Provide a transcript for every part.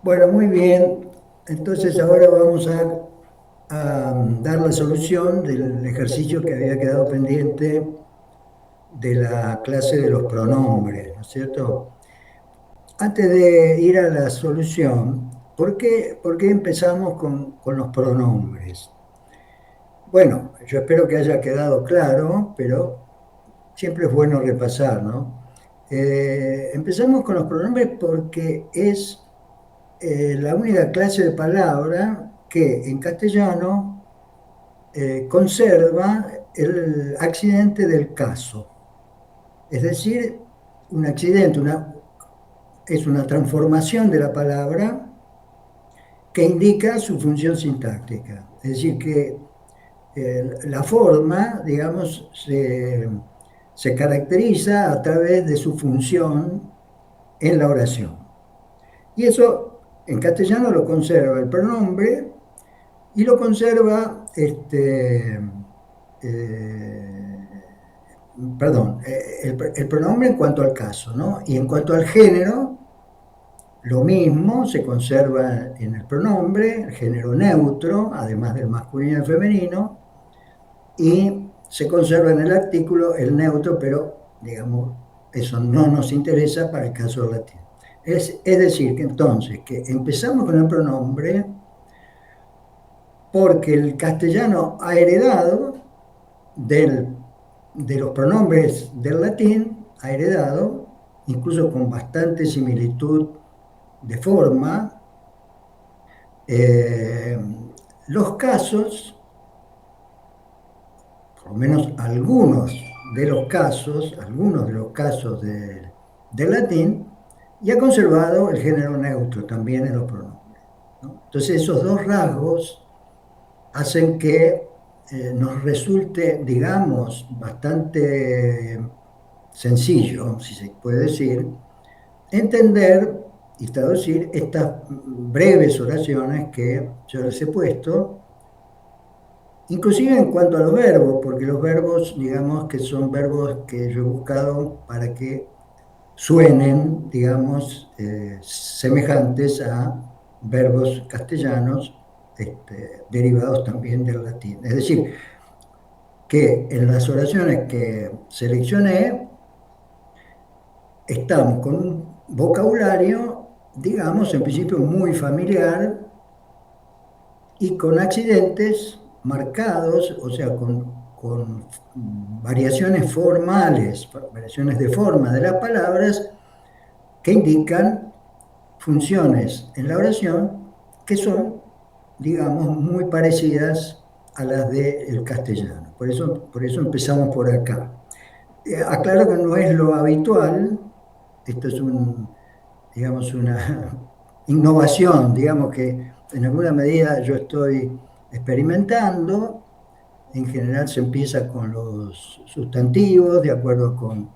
Bueno, muy bien. Entonces ahora vamos a dar la solución del ejercicio que había quedado pendiente de la clase de los pronombres, ¿no es cierto? Antes de ir a la solución, ¿por qué empezamos con los pronombres? Bueno, yo espero que haya quedado claro, pero siempre es bueno repasar, ¿no? Empezamos con los pronombres porque es la única clase de palabra que en castellano conserva el accidente del caso. Es decir, un accidente es una transformación de la palabra que indica su función sintáctica. Es decir, que la forma, digamos, se caracteriza a través de su función en la oración. Y eso en castellano lo conserva el pronombre y lo conserva, perdón, el pronombre en cuanto al caso, ¿no? Y en cuanto al género, lo mismo se conserva en el pronombre, el género neutro, además del masculino y el femenino, y se conserva en el artículo el neutro, pero digamos, eso no nos interesa para el caso del latín. Es decir, que entonces, que empezamos con el pronombre porque el castellano ha heredado de los pronombres del latín, ha heredado, incluso con bastante similitud de forma, eh, los casos, por lo menos algunos de los casos del latín, y ha conservado el género neutro también en los pronombres, ¿no? Entonces esos dos rasgos hacen que nos resulte, digamos, bastante sencillo, si se puede decir, entender y traducir estas breves oraciones que yo les he puesto, inclusive en cuanto a los verbos, porque los verbos, digamos que son verbos que yo he buscado para que suenen, digamos, semejantes a verbos castellanos derivados también del latín. Es decir, que en las oraciones que seleccioné estamos con un vocabulario, digamos, en principio muy familiar y con accidentes marcados, o sea, con variaciones formales, variaciones de forma de las palabras que indican funciones en la oración que son, digamos, muy parecidas a las del castellano. Por eso empezamos por acá. Aclaro que no es lo habitual, esto es digamos, una innovación, digamos que en alguna medida yo estoy experimentando. En general se empieza con los sustantivos, de acuerdo con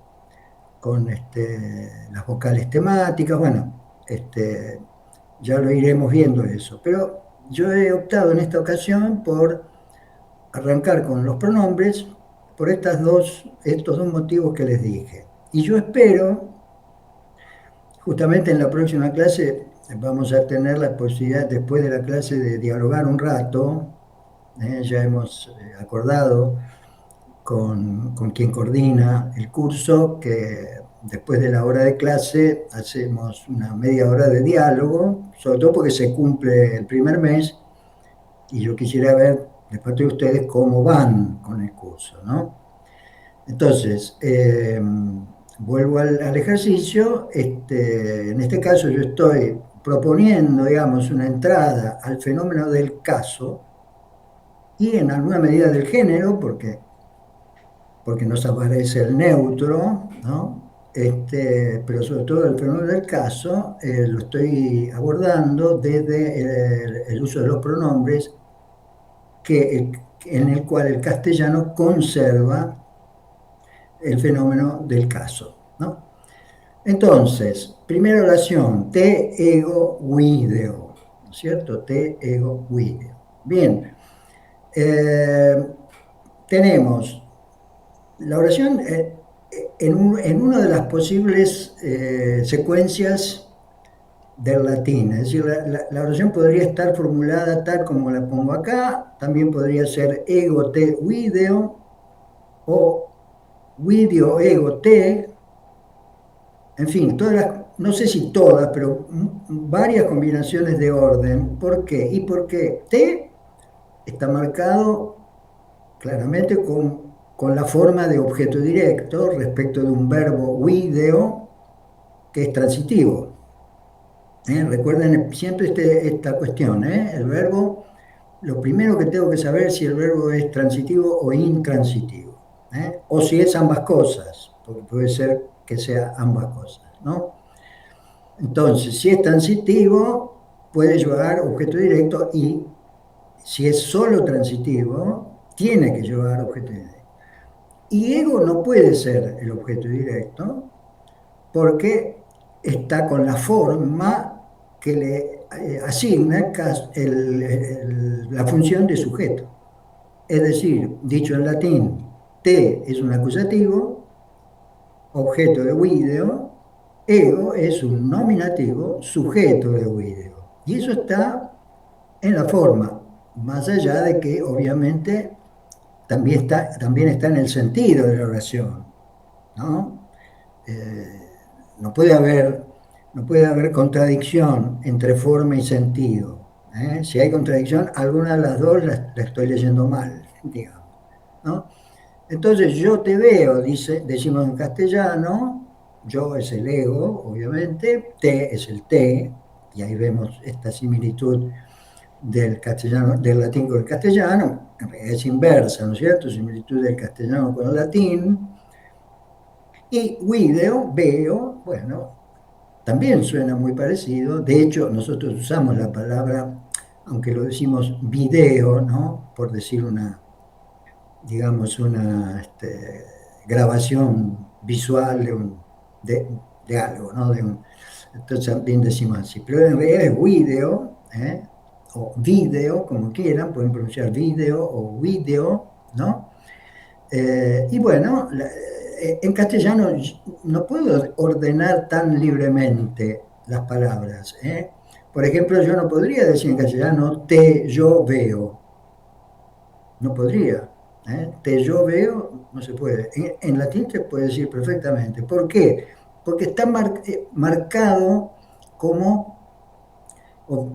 las vocales temáticas, bueno, ya lo iremos viendo eso. Pero yo he optado en esta ocasión por arrancar con los pronombres por estos dos motivos que les dije. Y yo espero, justamente en la próxima clase, vamos a tener la posibilidad, después de la clase, de dialogar un rato. Ya hemos acordado con quien coordina el curso, que después de la hora de clase hacemos una media hora de diálogo, sobre todo porque se cumple el primer mes y yo quisiera ver de parte de ustedes cómo van con el curso, ¿no? Entonces, vuelvo al ejercicio. En este caso yo estoy proponiendo, digamos, una entrada al fenómeno del caso y en alguna medida del género, porque nos aparece el neutro, ¿no? Pero sobre todo el fenómeno del caso lo estoy abordando desde el uso de los pronombres en el cual el castellano conserva el fenómeno del caso, ¿no? Entonces, primera oración, te ego video, ¿no es cierto? Te ego video. Bien, eh, tenemos la oración en una de las posibles secuencias del latín. Es decir, la oración podría estar formulada tal como la pongo acá, también podría ser ego te video o video ego te, en fin, no sé si todas, pero varias combinaciones de orden. ¿Por qué? Y porque te está marcado claramente con la forma de objeto directo respecto de un verbo video que es transitivo. Recuerden siempre esta cuestión, ¿eh? El verbo, lo primero que tengo que saber es si el verbo es transitivo o intransitivo, ¿eh? O si es ambas cosas, porque puede ser que sea ambas cosas, ¿no? Entonces, si es transitivo, puede llevar objeto directo y si es solo transitivo, tiene que llevar objeto directo. Y ego no puede ser el objeto directo porque está con la forma que le asigna la función de sujeto. Es decir, dicho en latín, te es un acusativo, objeto de video, ego es un nominativo, sujeto de video. Y eso está en la forma, más allá de que obviamente también está en el sentido de la oración, ¿no? Eh, no puede haber, no puede haber contradicción entre forma y sentido, ¿eh? Si hay contradicción, alguna de las dos la estoy leyendo mal, digamos, ¿no? Entonces, yo te veo, decimos en castellano, yo es el ego, obviamente, te es el te, y ahí vemos esta similitud del castellano, del latín con el castellano, en realidad es inversa, ¿no es cierto? Similitud del castellano con el latín. Y video, veo, bueno, también suena muy parecido. De hecho, nosotros usamos la palabra, aunque lo decimos video, ¿no? Por decir digamos, una grabación visual de algo, ¿no? Entonces también decimos así. Pero en realidad es video, ¿eh? O video, como quieran, pueden pronunciar video o video, ¿no? Y bueno, en castellano no puedo ordenar tan libremente las palabras, ¿eh? Por ejemplo, yo no podría decir en castellano te, yo veo, no podría, ¿eh? Te, yo veo, no se puede. En latín se puede decir perfectamente. ¿Por qué? Porque está marcado como,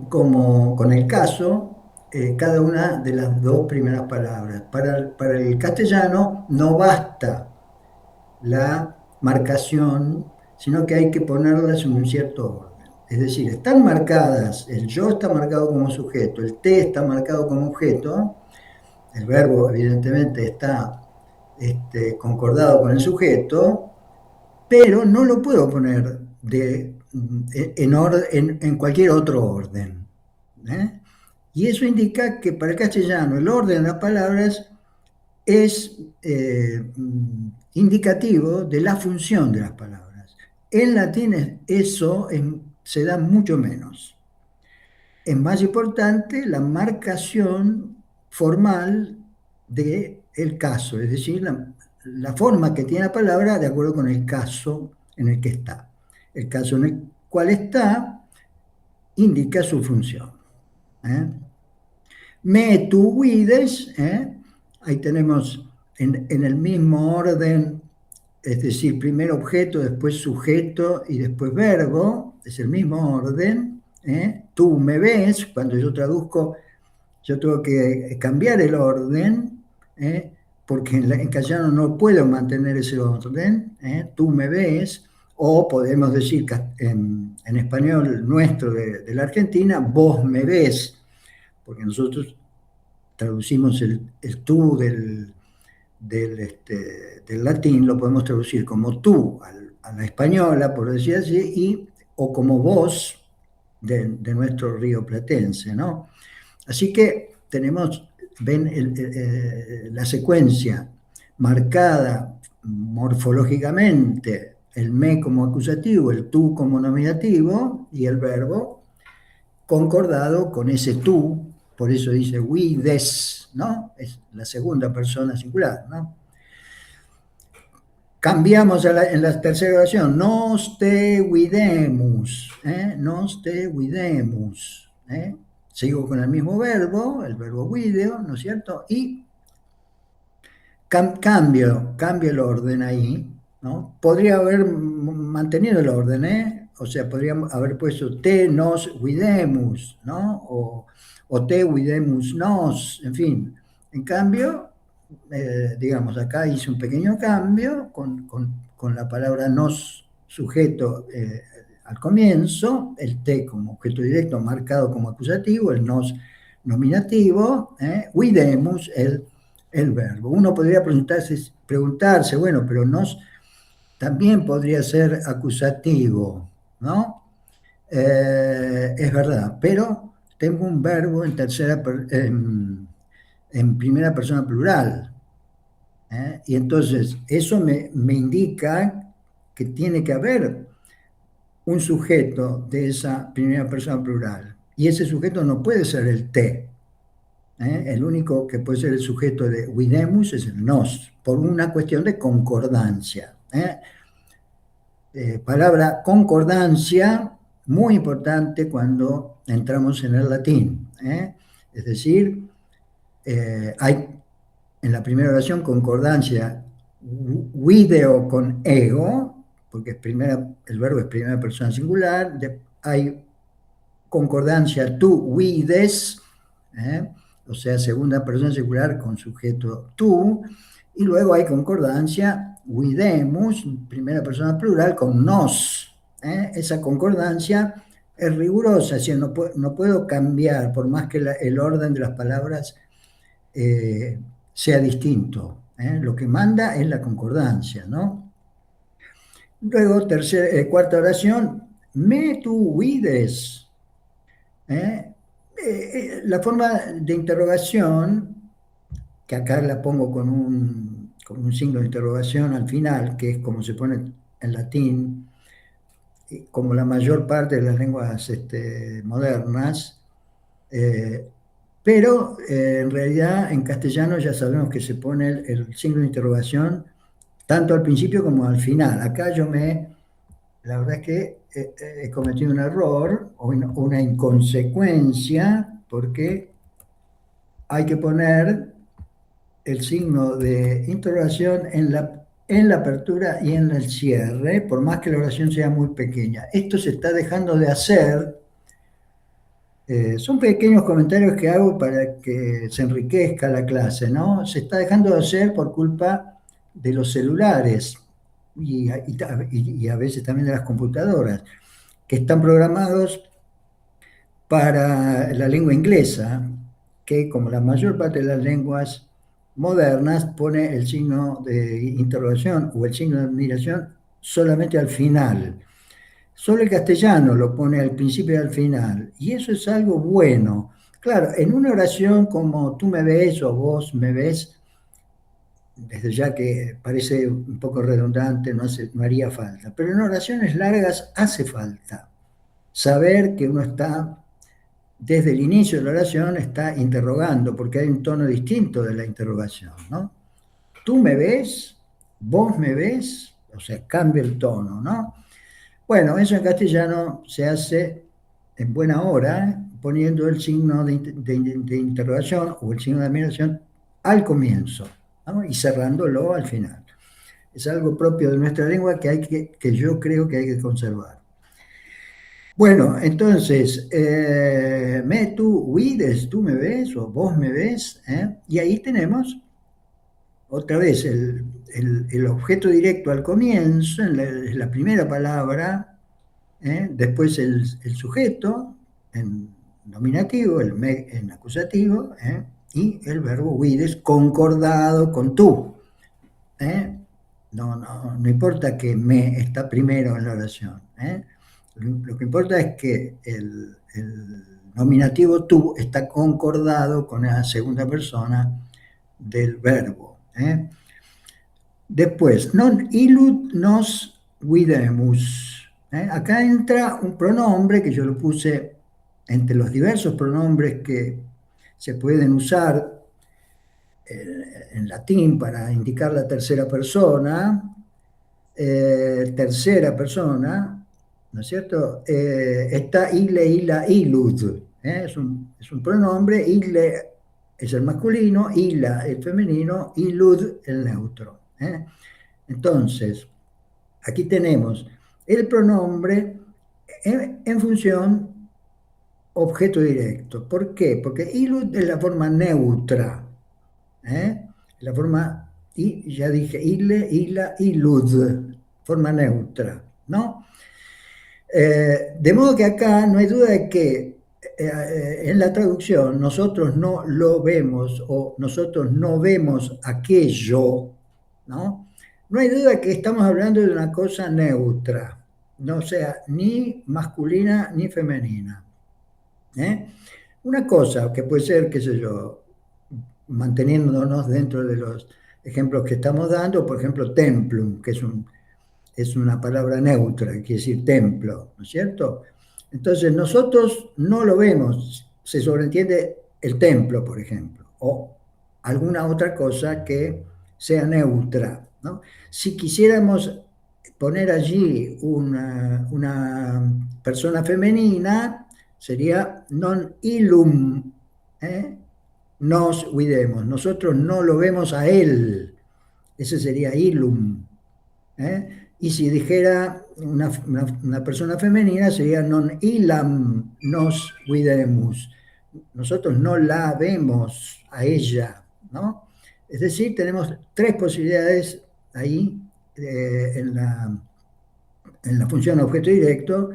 como con el caso cada una de las dos primeras palabras. Para el castellano no basta la marcación, sino que hay que ponerlas en un cierto orden. Es decir, están marcadas, el yo está marcado como sujeto, el te está marcado como objeto, el verbo evidentemente está concordado con el sujeto, pero no lo puedo poner en cualquier otro orden, ¿eh? Y eso indica que para el castellano el orden de las palabras es indicativo de la función de las palabras. En latín eso se da mucho menos. Es más importante la marcación formal del caso, es decir, la forma que tiene la palabra de acuerdo con el caso en el que está. El caso en el cual está indica su función, ¿eh? Me, tu, vides, ¿eh? Ahí tenemos en el mismo orden, es decir, primero objeto, después sujeto y después verbo, es el mismo orden, ¿eh? Tú me ves, cuando yo traduzco, yo tengo que cambiar el orden, ¿eh? Porque en castellano no puedo mantener ese orden, ¿eh? Tú me ves, o podemos decir en español nuestro de la Argentina, vos me ves, porque nosotros traducimos el tú del latín, lo podemos traducir como tú a la española, por decir así, o como vos de nuestro río platense, ¿no? Así que tenemos, ven la secuencia marcada morfológicamente, el me como acusativo, el tú como nominativo y el verbo concordado con ese tú, por eso dice we, des, ¿no? Es la segunda persona singular, ¿no? cambiamos en la tercera oración, nos te videmus, nos te videmus. Sigo con el mismo verbo, el verbo video, ¿no es cierto? Y cambio el orden ahí, ¿no? Podría haber mantenido el orden, ¿eh? O sea, podríamos haber puesto te nos videmus, ¿no? O te videmus nos, en fin. En cambio, digamos, acá hice un pequeño cambio con la palabra nos sujeto al comienzo, el te como objeto directo marcado como acusativo, el nos nominativo, videmus el verbo. Uno podría preguntarse, bueno, pero nos también podría ser acusativo, ¿no? Es verdad, pero tengo un verbo en en primera persona plural. Y entonces eso me indica que tiene que haber un sujeto de esa primera persona plural. Y ese sujeto no puede ser el te. El único que puede ser el sujeto de videmus es el nos, por una cuestión de concordancia. Palabra concordancia, muy importante cuando entramos en el latín. Es decir, hay en la primera oración concordancia video con ego, porque el verbo es primera persona singular, hay concordancia tú vides, ¿eh? O sea, segunda persona singular con sujeto tú, y luego hay concordancia videmus, primera persona plural, con nos. Esa concordancia es rigurosa, es decir, no puedo cambiar, por más que el orden de las palabras sea distinto. Lo que manda es la concordancia, ¿no? Luego, cuarta oración, me tu vides. La forma de interrogación, que acá la pongo con un signo de interrogación al final, que es como se pone en latín, como la mayor parte de las lenguas modernas, eh, pero en realidad en castellano ya sabemos que se pone el signo de interrogación tanto al principio como al final. Acá la verdad es que he cometido un error o una inconsecuencia porque hay que poner el signo de interrogación en la apertura y en el cierre, por más que la oración sea muy pequeña. Esto se está dejando de hacer. Son pequeños comentarios que hago para que se enriquezca la clase, ¿no? Se está dejando de hacer por culpa de los celulares y a veces también de las computadoras, que están programados para la lengua inglesa, que como la mayor parte de las lenguas modernas pone el signo de interrogación o el signo de admiración solamente al final. Solo el castellano lo pone al principio y al final, y eso es algo bueno. Claro, en una oración como tú me ves o vos me ves, desde ya que parece un poco redundante, no haría falta, pero en oraciones largas hace falta saber que uno está, desde el inicio de la oración, está interrogando, porque hay un tono distinto de la interrogación, ¿no? Tú me ves, vos me ves, o sea, cambia el tono, ¿no? Bueno, eso en castellano se hace en buena hora, poniendo el signo de interrogación o el signo de admiración al comienzo, ¿no? Y cerrándolo al final. Es algo propio de nuestra lengua que yo creo que hay que conservar. Bueno, entonces, tú huides, tú me ves o vos me ves, y ahí tenemos otra vez el objeto directo al comienzo, en la primera palabra, después el sujeto en nominativo, el me en acusativo, y el verbo huides concordado con tú. No importa que me está primero en la oración. Lo que importa es que el nominativo tú está concordado con la segunda persona del verbo. Después, non illud nos videmus. Acá entra un pronombre que yo lo puse entre los diversos pronombres que se pueden usar en latín para indicar la tercera persona. tercera persona, ¿no es cierto? Está ile, ila, ilud. Es un pronombre, ile es el masculino, ila el femenino, ilud el neutro. Entonces, aquí tenemos el pronombre en función objeto directo. ¿Por qué? Porque ilud es la forma neutra. La forma, y ya dije, ile, ila, ilud, forma neutra, ¿no? De modo que acá no hay duda de que en la traducción nosotros no lo vemos o nosotros no vemos aquello, ¿no? No hay duda que estamos hablando de una cosa neutra, no sea ni masculina ni femenina. ¿eh? Una cosa que puede ser, qué sé yo, manteniéndonos dentro de los ejemplos que estamos dando, por ejemplo, templum, que es una palabra neutra, quiere decir templo, ¿no es cierto? Entonces nosotros no lo vemos, se sobreentiende el templo, por ejemplo, o alguna otra cosa que sea neutra, ¿no? Si quisiéramos poner allí una persona femenina, sería non illum, ¿eh? Nos videmos, nosotros no lo vemos a él, ese sería illum. Y si dijera una persona femenina sería non illam nos videmus, nosotros no la vemos a ella, ¿no? Es decir, tenemos tres posibilidades ahí en la función objeto directo,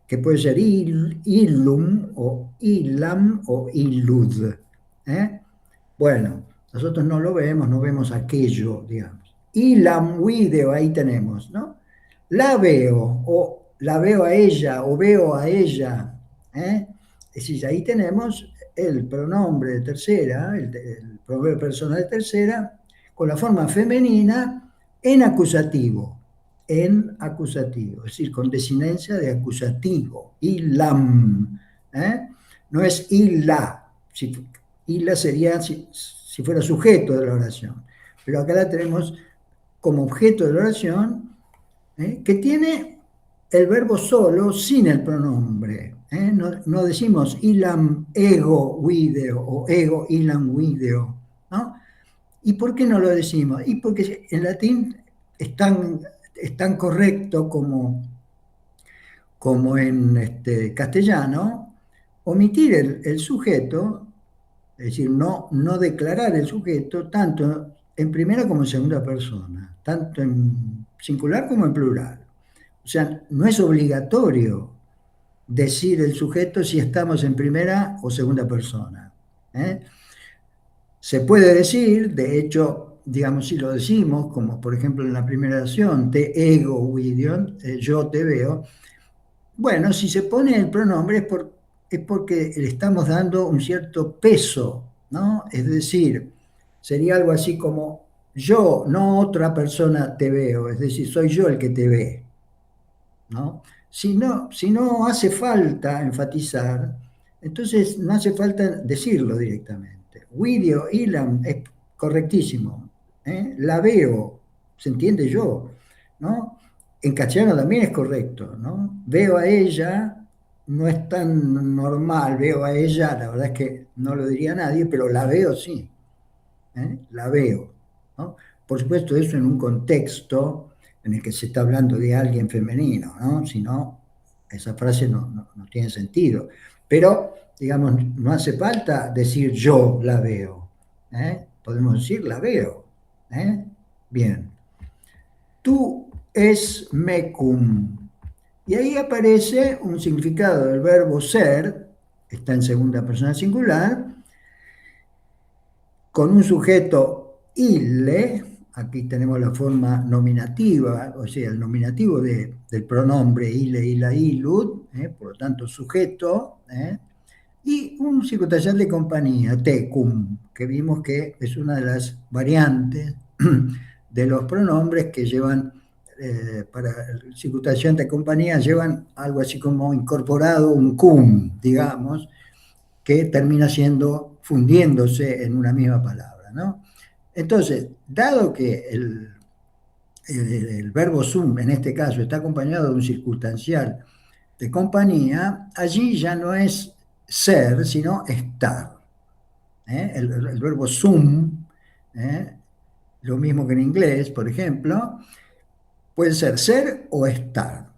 que puede ser illum o illam o illud. ¿eh? Bueno, nosotros no lo vemos, no vemos aquello, digamos. Illam video, ahí tenemos, ¿no? La veo, o la veo a ella, o veo a ella. Es decir, ahí tenemos el pronombre de tercera, el pronombre personal de tercera, con la forma femenina en acusativo, es decir, con desinencia de acusativo, illam, no es illa, illa sería si fuera sujeto de la oración, pero acá la tenemos como objeto de la oración, que tiene el verbo solo sin el pronombre. No decimos illam ego video o ego illam video, ¿no? ¿Y por qué no lo decimos? Y porque en latín es tan correcto como en castellano, omitir el sujeto, es decir, no declarar el sujeto tanto en primera como en segunda persona, tanto en singular como en plural. O sea, no es obligatorio decir el sujeto si estamos en primera o segunda persona. Se puede decir, de hecho, digamos, si lo decimos, como por ejemplo en la primera oración, te ego vidion, yo te veo, bueno, si se pone el pronombre es porque le estamos dando un cierto peso, ¿no? Es decir, sería algo así como yo, no otra persona te veo, es decir, soy yo el que te ve, ¿no? Si no hace falta enfatizar, entonces no hace falta decirlo directamente. Video, Ilan, es correctísimo. La veo, se entiende yo, ¿no? En castellano también es correcto, ¿no? Veo a ella, no es tan normal, veo a ella, la verdad es que no lo diría nadie, pero la veo sí, la veo, ¿no? Por supuesto, eso en un contexto en el que se está hablando de alguien femenino, ¿no? Si no, esa frase no tiene sentido. Pero, digamos, no hace falta decir yo la veo. Podemos decir la veo. Bien. Tú es mecum. Y ahí aparece un significado del verbo ser, está en segunda persona singular, con un sujeto ille, aquí tenemos la forma nominativa, o sea, el nominativo del pronombre ille, illa, illud, por lo tanto sujeto, y un circunstancial de compañía, tecum, que vimos que es una de las variantes de los pronombres que llevan, para el circunstancial de compañía, llevan algo así como incorporado un cum, digamos, que termina fundiéndose en una misma palabra, ¿no? Entonces, dado que el verbo sum en este caso está acompañado de un circunstancial de compañía, allí ya no es ser, sino estar. El verbo sum, ¿eh? Lo mismo que en inglés, por ejemplo, puede ser o estar.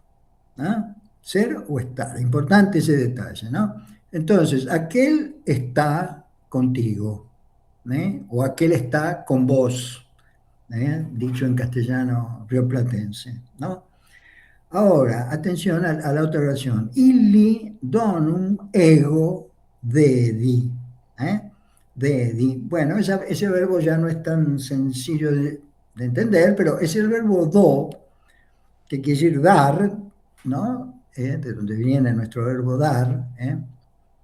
¿No? Ser o estar. Importante ese detalle, ¿no? Entonces, aquel está contigo, o aquel está con vos, dicho en castellano rioplatense, ¿no? Ahora, atención a la otra oración. Illi donum ego dedi. ¿Eh? Dedi. Bueno, ese verbo ya no es tan sencillo de entender, pero es el verbo do, que quiere decir dar, ¿no? De donde viene nuestro verbo dar,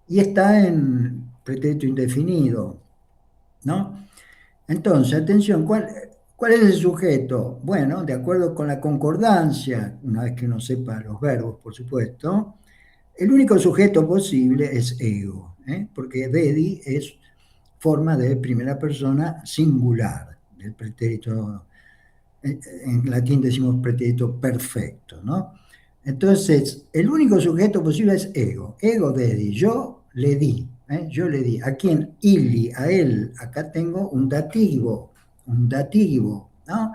y está en pretérito indefinido, ¿no? Entonces, atención, ¿cuál es el sujeto? Bueno, de acuerdo con la concordancia, una vez que uno sepa los verbos, por supuesto, el único sujeto posible es ego, porque dedi es forma de primera persona singular, del pretérito, en latín decimos pretérito perfecto, ¿no? Entonces, el único sujeto posible es ego, ego dedi, yo le di, yo le di. ¿A quién? Illi, a él. Acá tengo un dativo, ¿no?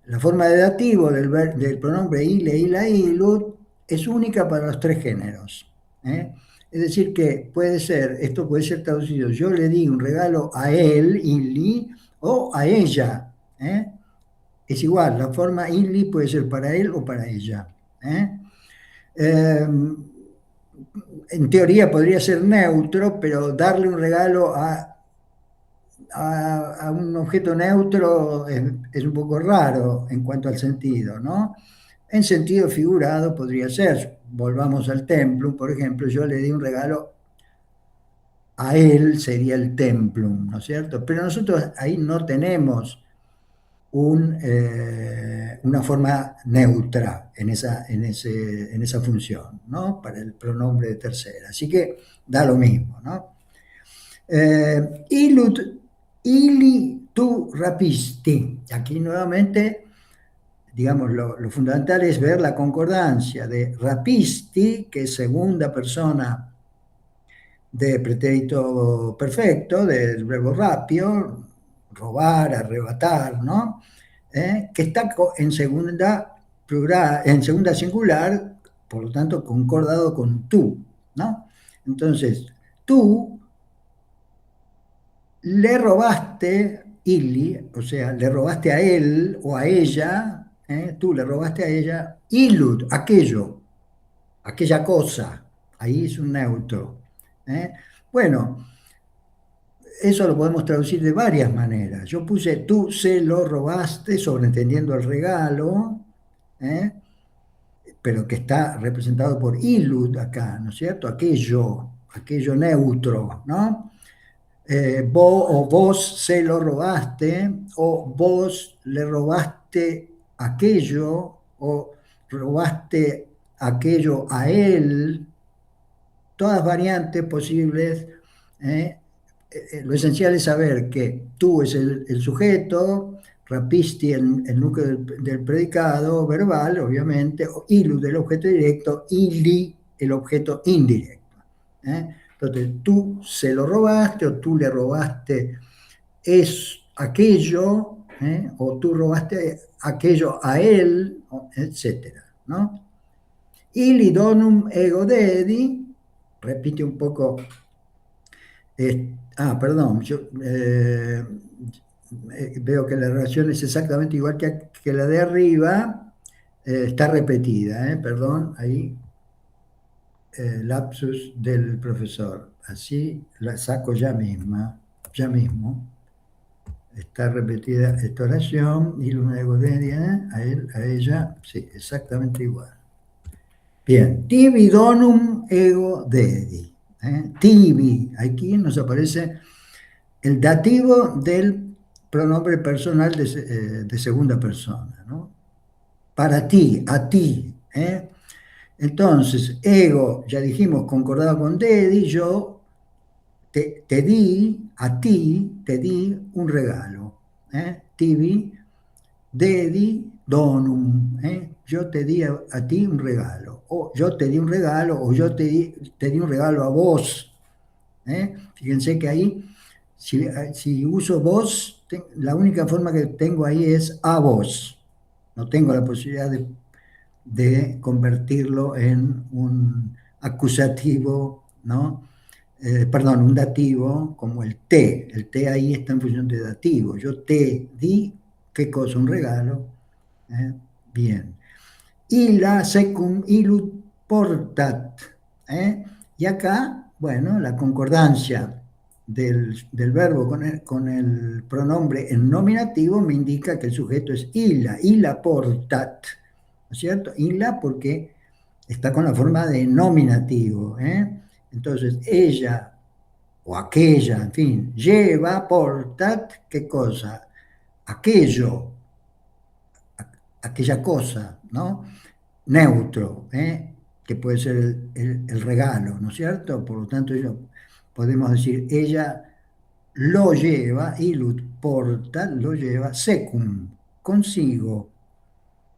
La forma de dativo del pronombre ile, ila, ilut es única para los tres géneros. Es decir, que esto puede ser traducido, yo le di un regalo a él, illi, o a ella. Es igual, la forma illi puede ser para él o para ella. ¿eh? Eh, en teoría podría ser neutro, pero darle un regalo a un objeto neutro es un poco raro en cuanto al sentido, ¿no? En sentido figurado podría ser, volvamos al templum, por ejemplo, yo le di un regalo a él, sería el templum, ¿no es cierto? Pero nosotros ahí no tenemos una forma neutra en esa función, ¿no? Para el pronombre de tercera. Así que da lo mismo, ¿no? Ilut, ili tu rapisti. Aquí nuevamente, digamos, lo fundamental es ver la concordancia de rapisti, que es segunda persona de pretérito perfecto, del verbo rapio, robar, arrebatar, ¿no? Que está en segunda plural, en segunda singular, por lo tanto concordado con tú, ¿no? Entonces, tú le robaste, Illy, o sea, le robaste a él o a ella, tú le robaste a ella, illud, aquello, aquella cosa, ahí es un neutro. ¿eh? Bueno, eso lo podemos traducir de varias maneras. Yo puse tú se lo robaste, sobreentendiendo el regalo, ¿eh? pero que está representado por illud acá, ¿no es cierto? Aquello neutro, ¿no? O vos se lo robaste, o vos le robaste aquello, o robaste aquello a él, todas variantes posibles. ¿eh? Lo esencial es saber que tú es el sujeto, rapisti el núcleo del predicado verbal, obviamente, o ilud el objeto directo, ili el objeto indirecto. Entonces, tú se lo robaste o tú le robaste es aquello, o tú robaste aquello a él, etcétera, ¿no? Ili donum ego dedi, repite un poco, perdón, veo que la relación es exactamente igual que la de arriba, está repetida, perdón, ahí lapsus del profesor. Así la saco ya mismo. Está repetida esta oración y luego de a él, a ella, sí, exactamente igual. Bien, tibi donum ego dedi. Tibi, aquí nos aparece el dativo del pronombre personal de segunda persona, ¿no? Para ti, a ti. Entonces, ego, ya dijimos, concordado con dedi, yo te di, a ti, te di un regalo. Tibi, Dedi donum, ¿eh? Yo te di a ti un regalo, o yo te di un regalo, o te di un regalo a vos, ¿eh? Fíjense que ahí, si uso vos, la única forma que tengo ahí es a vos. No tengo la posibilidad de convertirlo en un acusativo, ¿no? Perdón, un dativo como el te. El te ahí está en función de dativo. Yo te di, ¿qué cosa? Un regalo. ¿Eh? Bien. Illa secum illud portat. ¿Eh? Y acá, bueno, la concordancia del verbo con el pronombre en nominativo me indica que el sujeto es illa portat, ¿no es cierto? Illa porque está con la forma de nominativo, ¿eh? Entonces, ella o aquella, en fin, lleva, portat, ¿qué cosa? Aquello, aquella cosa, ¿no? Neutro, ¿eh? Que puede ser el regalo, ¿no es cierto? Por lo tanto, podemos decir, ella lo lleva, illud porta, lo lleva, secum, consigo.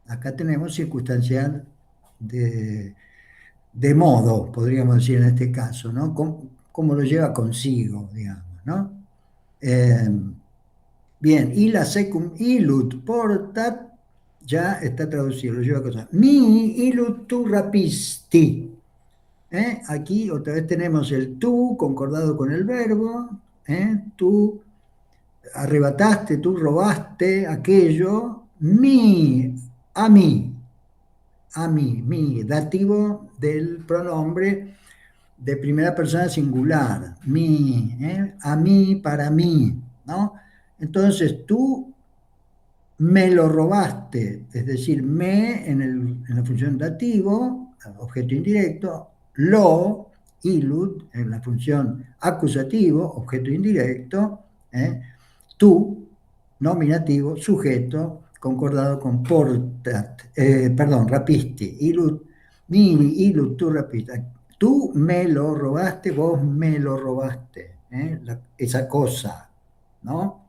Acá tenemos circunstancial de modo, podríamos decir en este caso, ¿no? ¿Cómo lo lleva consigo, digamos, ¿no? Eh, Bien, y la secum illud portat ya está traducido, lo lleva cosa. Mi illud tu rapisti. Aquí otra vez tenemos el tú concordado con el verbo. Tú arrebataste, tú robaste aquello. A mí, dativo del pronombre de primera persona singular, a mí, para mí, ¿no? Entonces tú me lo robaste, es decir, en la función dativo, objeto indirecto, lo, illud, en la función acusativo, objeto indirecto, ¿eh? Tú, nominativo, sujeto, concordado con portat, perdón, rapisti, illud, mi, illud, tú rapiste, tú me lo robaste, vos me lo robaste, esa cosa, ¿no?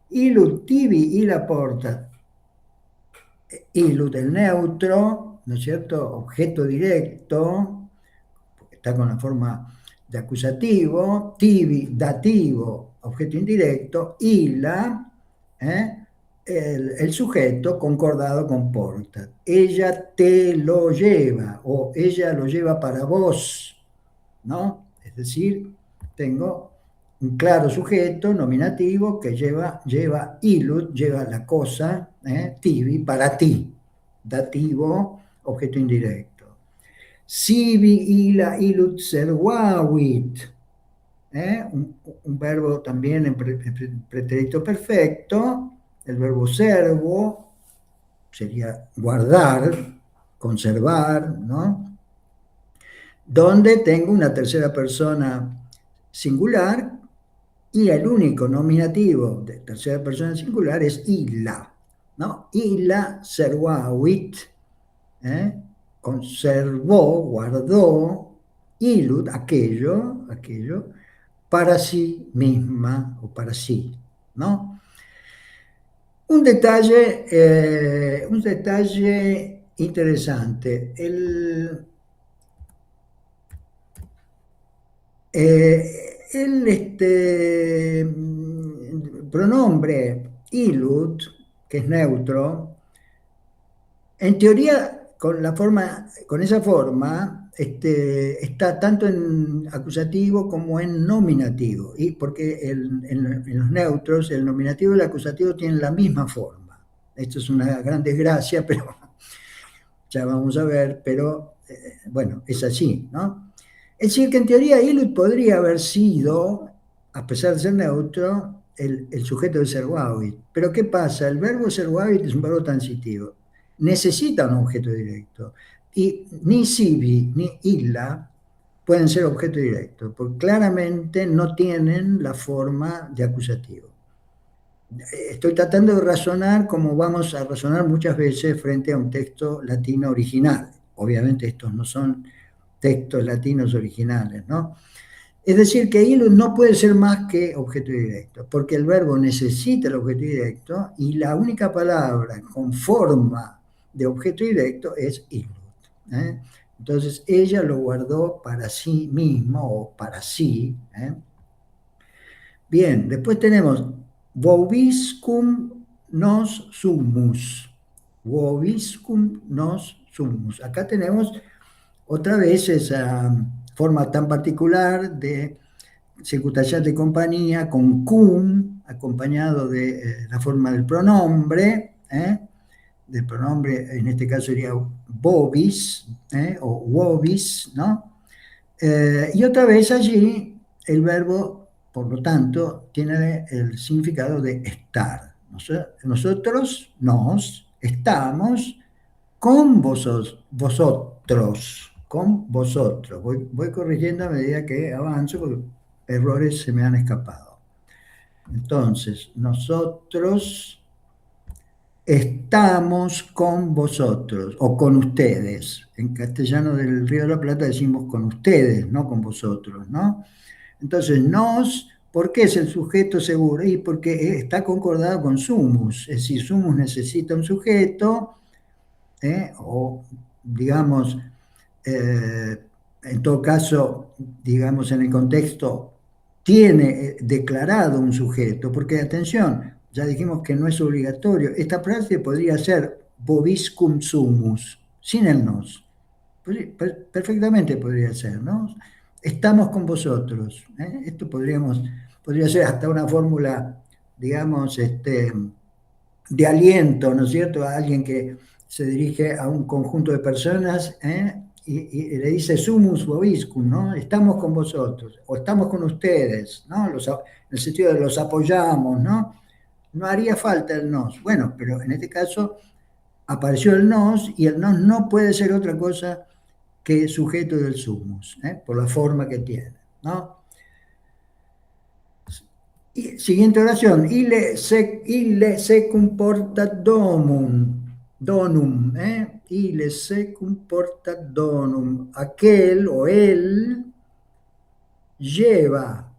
Illud tibi y la porta, illud el neutro, ¿no es cierto? Objeto directo, porque está con la forma de acusativo, tibi, dativo, objeto indirecto, illa, ¿eh? El sujeto concordado con porta. Ella te lo lleva o ella lo lleva para vos, ¿no? Es decir, tengo un claro sujeto nominativo que lleva illud, lleva la cosa, tibi, para ti, dativo, objeto indirecto. Sibi, ila, illud, servavit, un verbo también en pretérito perfecto, el verbo servo sería guardar, conservar, ¿no? Donde tengo una tercera persona singular y el único nominativo de tercera persona singular es illa, ¿no? Illa servavit, conservó, guardó, illud, aquello, para sí misma o para sí, ¿no? Un detalle interesante. Pronombre illud, que es neutro, en teoría con esa forma, está tanto en acusativo como en nominativo, y porque en los neutros el nominativo y el acusativo tienen la misma forma. Esto es una gran desgracia, pero ya vamos a ver, pero bueno, es así, ¿no? Es decir, que en teoría illud podría haber sido, a pesar de ser neutro, el sujeto de servavit. Pero ¿qué pasa? El verbo servavit es un verbo transitivo. Necesita un objeto directo. Y ni sibi ni illa pueden ser objeto directo, porque claramente no tienen la forma de acusativo. Estoy tratando de razonar como vamos a razonar muchas veces frente a un texto latino original. Obviamente estos no son textos latinos originales, ¿no? Es decir, que ilus no puede ser más que objeto directo, porque el verbo necesita el objeto directo y la única palabra con forma de objeto directo es illud. ¿Eh? Entonces ella lo guardó para sí mismo o para sí. ¿Eh? Bien, después tenemos vobiscum nos sumus. Vobiscum nos sumus. Acá tenemos otra vez esa forma tan particular de circunstancial de compañía con cum, acompañado de la forma del pronombre, del pronombre, en este caso sería vobis, o vobis, ¿no? Y otra vez allí el verbo, por lo tanto, tiene el significado de estar. Nosotros nos estamos con vosotros, con vosotros. Voy corrigiendo a medida que avanzo porque errores se me han escapado. Entonces, nosotros estamos con vosotros o con ustedes. En castellano del Río de la Plata decimos con ustedes, no con vosotros, ¿no? Entonces, nos, ¿por qué es el sujeto seguro? Y porque está concordado con sumus, es decir, sumus necesita un sujeto, o digamos, eh, en todo caso, digamos, en el contexto, tiene declarado un sujeto, porque atención, ya dijimos que no es obligatorio. Esta frase podría ser vobiscum sumus, sin el nos. Perfectamente podría ser, ¿no? Estamos con vosotros. Esto podría ser hasta una fórmula, digamos, de aliento, ¿no es cierto? A alguien que se dirige a un conjunto de personas, y le dice sumus vobiscum, ¿no? Estamos con vosotros, o estamos con ustedes, ¿no? En el sentido de los apoyamos, ¿no? No haría falta el nos. Bueno, pero en este caso apareció el nos y el nos no puede ser otra cosa que sujeto del sumus, por la forma que tiene, ¿no? Y, siguiente oración, ille secum portat donum, ille secum portat donum, aquel o él lleva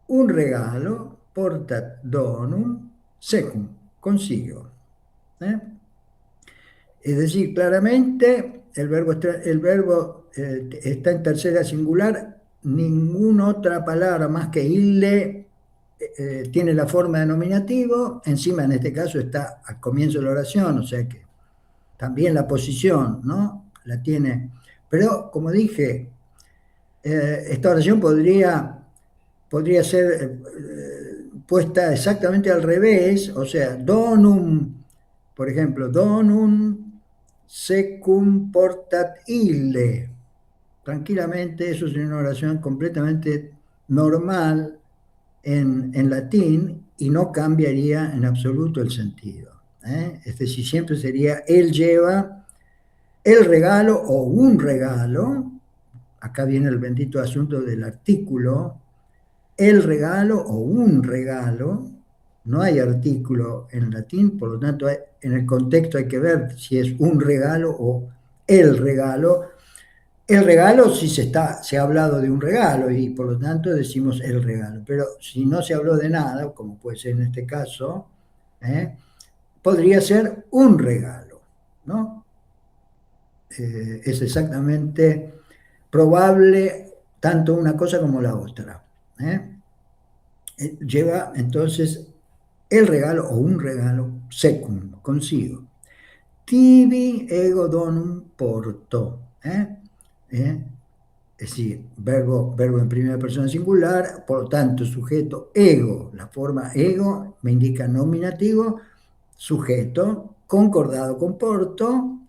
un regalo, portat donum, secum, consigo. ¿Eh? Es decir, claramente el verbo está en tercera singular, ninguna otra palabra más que ille tiene la forma de nominativo, encima en este caso está al comienzo de la oración, o sea que también la posición, ¿no? La tiene. Pero como dije, esta oración podría ser puesta exactamente al revés, o sea, donum, por ejemplo, donum secum portat ille. Tranquilamente, eso es una oración completamente normal en latín y no cambiaría en absoluto el sentido. Es decir, siempre sería él lleva el regalo o un regalo. Acá viene el bendito asunto del artículo, el regalo o un regalo. No hay artículo en latín, por lo tanto, en el contexto hay que ver si es un regalo o el regalo. El regalo si se ha hablado de un regalo y por lo tanto decimos el regalo, pero si no se habló de nada, como puede ser en este caso, podría ser un regalo, ¿no? Es exactamente probable tanto una cosa como la otra. ¿Eh? Lleva entonces el regalo o un regalo secum, consigo. Tibi ego donum porto. ¿Eh? Es decir, verbo en primera persona singular, por lo tanto, sujeto ego. La forma ego me indica nominativo, sujeto, concordado con porto.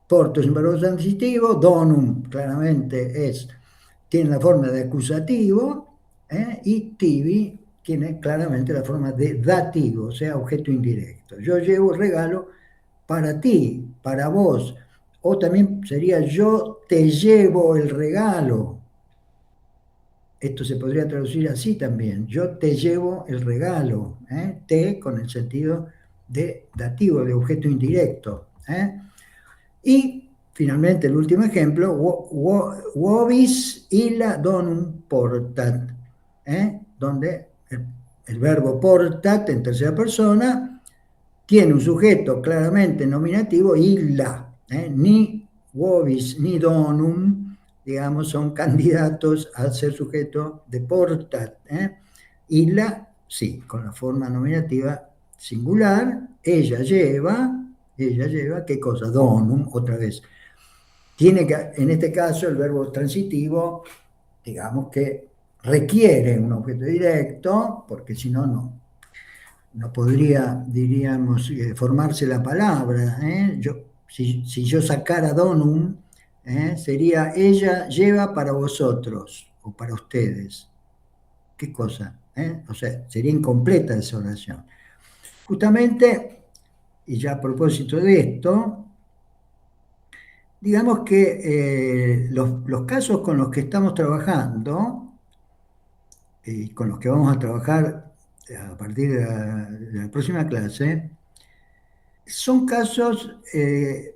Porto es un verbo transitivo, donum claramente tiene la forma de acusativo, y tibi tiene claramente la forma de dativo, o sea, objeto indirecto. Yo llevo el regalo para ti, para vos, o también sería yo te llevo el regalo. Esto se podría traducir así también, yo te llevo el regalo, te con el sentido de dativo, de objeto indirecto. Y finalmente, el último ejemplo, vobis illa donum portat, donde el verbo portat en tercera persona tiene un sujeto claramente nominativo, illa, ni vobis ni donum, digamos, son candidatos a ser sujeto de portat. Illa, sí, con la forma nominativa singular, ella lleva, ¿qué cosa? Donum, otra vez. Tiene que, en este caso, el verbo transitivo, digamos que requiere un objeto directo, porque si no, no podría, diríamos, formarse la palabra. Si yo sacara donum, sería ella lleva para vosotros o para ustedes. ¿Qué cosa? O sea, sería incompleta esa oración. Justamente, y ya a propósito de esto, digamos que los casos con los que estamos trabajando y con los que vamos a trabajar a partir de la próxima clase, son casos de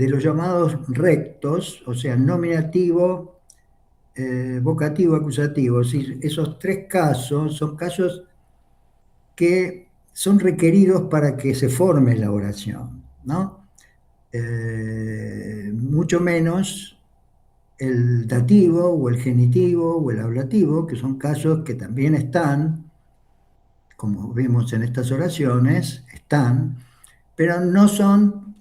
los llamados rectos, o sea, nominativo, vocativo, acusativo. Sí, esos tres casos son casos que son requeridos para que se forme la oración, ¿no? Mucho menos el dativo o el genitivo o el ablativo, que son casos que también están, como vemos en estas oraciones, están, pero no son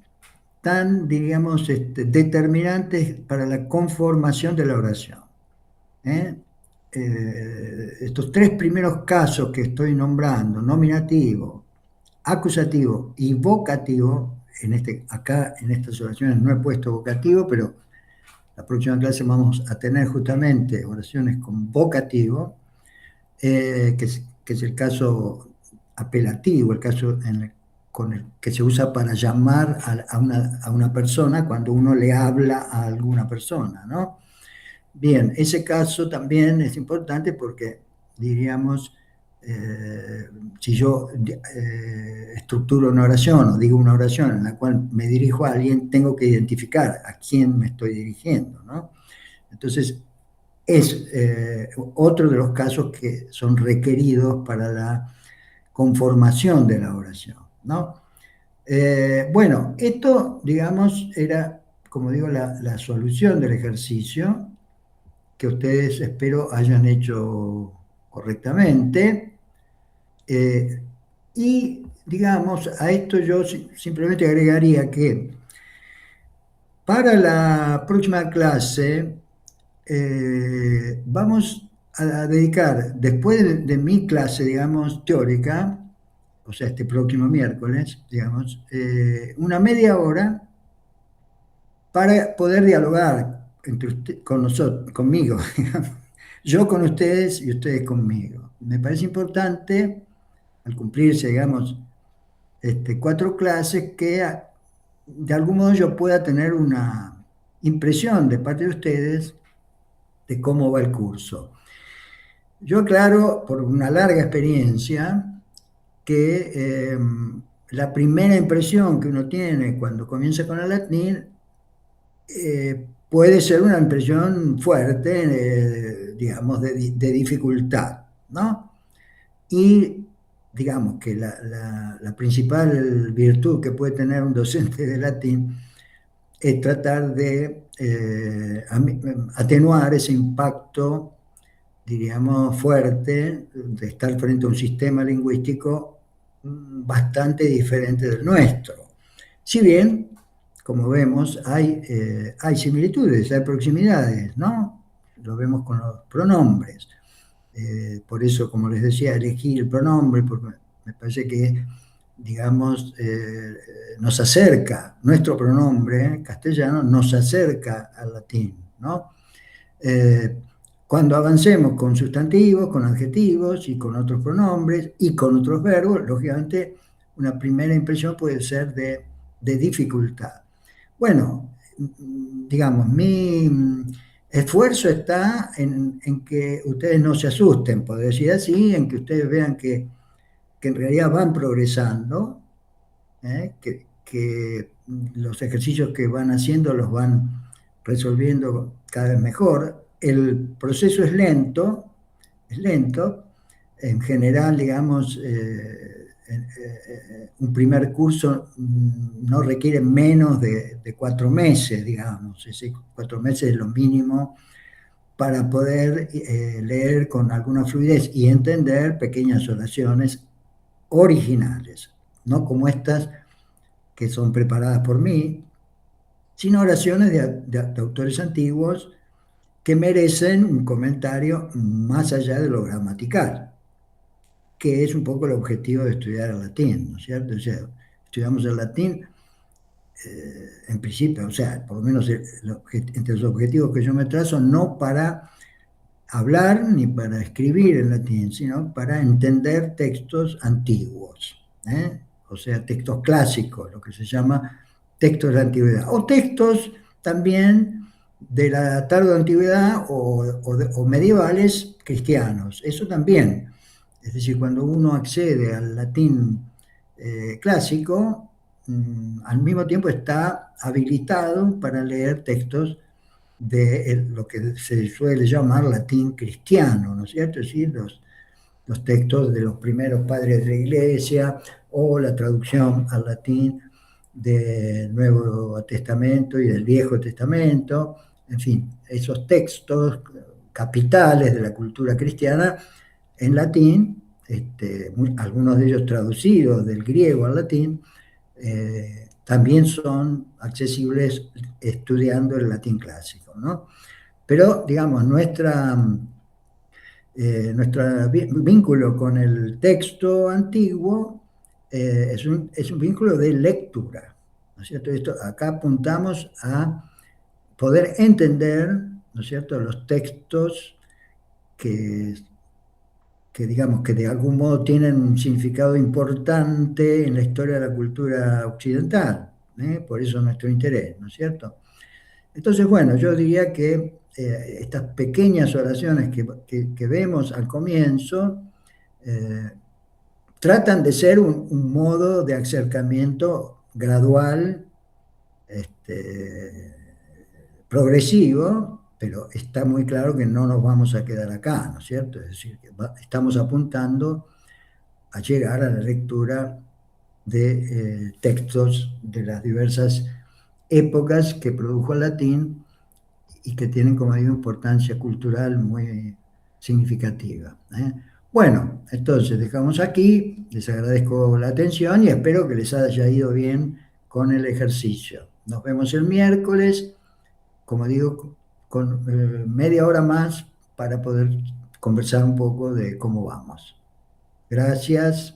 tan, diríamos, determinantes para la conformación de la oración. ¿eh? Estos tres primeros casos que estoy nombrando, nominativo, acusativo y vocativo, acá en estas oraciones no he puesto vocativo, pero la próxima clase vamos a tener justamente oraciones con vocativo, que es el caso apelativo, el caso con el que se usa para llamar a una persona cuando uno le habla a alguna persona, ¿no? Bien, ese caso también es importante porque, diríamos, si yo estructuro una oración o digo una oración en la cual me dirijo a alguien, tengo que identificar a quién me estoy dirigiendo, ¿no? Entonces, es otro de los casos que son requeridos para la conformación de la oración, ¿no? Bueno, esto, digamos, era, como digo, la solución del ejercicio que ustedes espero hayan hecho correctamente. Eh, y, digamos, a esto yo simplemente agregaría que para la próxima clase vamos a dedicar, después de mi clase, digamos, teórica, o sea, este próximo miércoles, digamos, una media hora para poder dialogar con nosotros, conmigo, digamos. Yo con ustedes y ustedes conmigo. Me parece importante, al cumplirse, digamos, 4 clases, que de algún modo yo pueda tener una impresión de parte de ustedes de cómo va el curso. Yo aclaro, por una larga experiencia, que la primera impresión que uno tiene cuando comienza con el latín puede ser una impresión fuerte, digamos, de dificultad, ¿no? Y digamos que la principal virtud que puede tener un docente de latín es tratar de atenuar ese impacto, diríamos, fuerte de estar frente a un sistema lingüístico bastante diferente del nuestro. Si bien, como vemos, hay similitudes, hay proximidades, ¿no? Lo vemos con los pronombres. Por eso, como les decía, elegí el pronombre, porque me parece que, digamos, nos acerca, nuestro pronombre castellano nos acerca al latín, ¿no? Eh, Cuando avancemos con sustantivos, con adjetivos y con otros pronombres y con otros verbos, lógicamente una primera impresión puede ser de dificultad. Bueno, digamos, mi esfuerzo está en que ustedes no se asusten, por decir así, en que ustedes vean que en realidad van progresando, que los ejercicios que van haciendo los van resolviendo cada vez mejor. El proceso es lento. En general, digamos, un primer curso no requiere menos de 4 meses, digamos. Es decir, 4 meses es lo mínimo para poder leer con alguna fluidez y entender pequeñas oraciones originales, no como estas que son preparadas por mí, sino oraciones de autores antiguos que merecen un comentario más allá de lo gramatical, que es un poco el objetivo de estudiar el latín, ¿no es cierto? O sea, estudiamos el latín en principio, o sea, por lo menos entre los objetivos que yo me trazo, no para hablar ni para escribir en latín, sino para entender textos antiguos, ¿eh? O sea, textos clásicos, lo que se llama textos de la antigüedad, o textos también de la tarde antigüedad o medievales cristianos, eso también. Es decir, cuando uno accede al latín clásico, al mismo tiempo está habilitado para leer textos de lo que se suele llamar latín cristiano, ¿no es cierto? Es decir, los textos de los primeros padres de la Iglesia o la traducción al latín del Nuevo Testamento y del Viejo Testamento, en fin, esos textos capitales de la cultura cristiana en latín, algunos de ellos traducidos del griego al latín, también son accesibles estudiando el latín clásico, ¿no? Pero, digamos, nuestro vínculo con el texto antiguo es un vínculo de lectura, ¿no es cierto? Acá apuntamos a poder entender, ¿no es cierto?, los textos que, que digamos que de algún modo tienen un significado importante en la historia de la cultura occidental, ¿eh? Por eso nuestro interés, ¿no es cierto? Entonces, bueno, yo diría que estas pequeñas oraciones que vemos al comienzo eh, tratan de ser un modo de acercamiento gradual, este, progresivo, pero está muy claro que no nos vamos a quedar acá, ¿no es cierto? Es decir, que estamos apuntando a llegar a la lectura de textos de las diversas épocas que produjo el latín y que tienen, como digo, importancia cultural muy significativa, ¿eh? Bueno, entonces dejamos aquí, les agradezco la atención y espero que les haya ido bien con el ejercicio. Nos vemos el miércoles, como digo, con media hora más para poder conversar un poco de cómo vamos. Gracias.